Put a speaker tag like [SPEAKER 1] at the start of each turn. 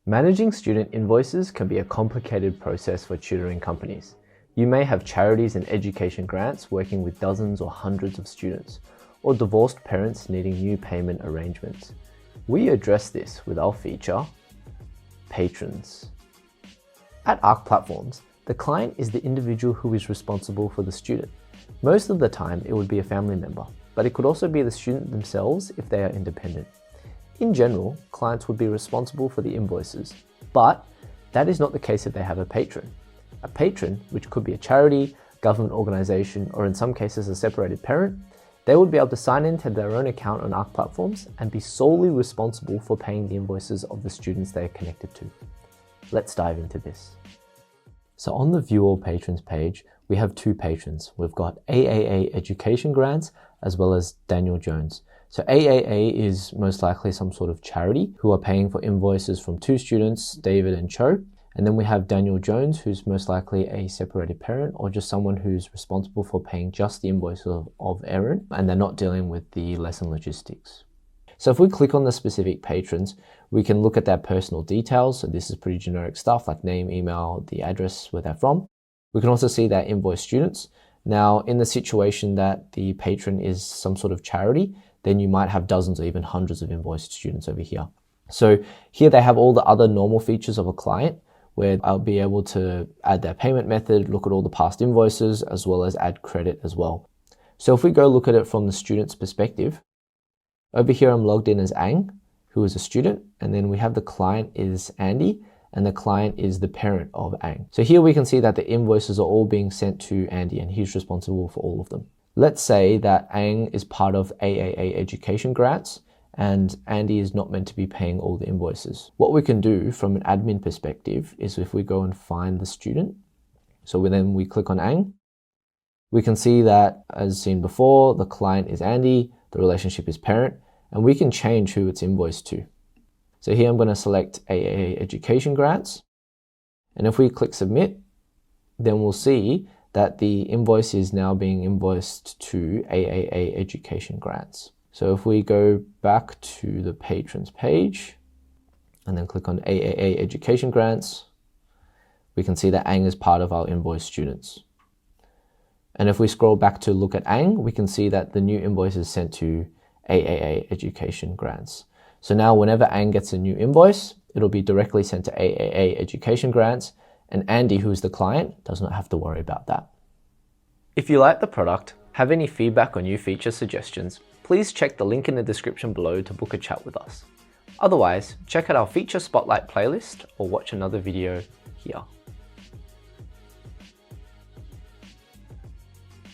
[SPEAKER 1] Managing student invoices can be a complicated process for tutoring companies. You may have charities and education grants working with dozens or hundreds of students, or divorced parents needing new payment arrangements. We address this with our feature, Patrons. At ArcPlatforms, the client is the individual who is responsible for the student. Most of the time, it would be a family member, but it could also be the student themselves if they are independent. In general, clients would be responsible for the invoices, but that is not the case if they have a patron. A patron, which could be a charity, government organization, or in some cases a separated parent, they would be able to sign into their own account on ArcPlatforms and be solely responsible for paying the invoices of the students they are connected to. Let's dive into this. So on the View All Patrons page, we have two patrons. We've got AAA Education Grants as well as Daniel Jones. So AAA is most likely some sort of charity who are paying for invoices from two students, David and Cho. And then we have Daniel Jones, who's most likely a separated parent or just someone who's responsible for paying just the invoices of Aaron, and they're not dealing with the lesson logistics. So if we click on the specific patrons, we can look at their personal details. So this is pretty generic stuff like name, email, the address where they're from. We can also see their invoice students. Now, in the situation that the patron is some sort of charity, then you might have dozens or even hundreds of invoiced students over here. So here they have all the other normal features of a client where I'll be able to add their payment method, look at all the past invoices, as well as add credit as well. So if we go look at it from the student's perspective, over here I'm logged in as Ang, who is a student, and then we have the client is Andy, and the client is the parent of Ang. So here we can see that the invoices are all being sent to Andy and he's responsible for all of them. Let's say that Ang is part of AAA Education Grants and Andy is not meant to be paying all the invoices. What we can do from an admin perspective is if we go and find the student, so then we click on Ang, we can see that as seen before, the client is Andy, the relationship is parent, and we can change who it's invoiced to. So here I'm going to select AAA Education Grants, and if we click submit, then we'll see that the invoice is now being invoiced to AAA Education Grants. So if we go back to the patrons page and then click on AAA Education Grants, we can see that Ang is part of our invoice students. And if we scroll back to look at Ang, we can see that the new invoice is sent to AAA Education Grants. So now whenever Ang gets a new invoice, it'll be directly sent to AAA Education Grants, and Andy, who's the client, does not have to worry about that. If you like the product, have any feedback or new feature suggestions, please check the link in the description below to book a chat with us. Otherwise, check out our Feature Spotlight playlist or watch another video here.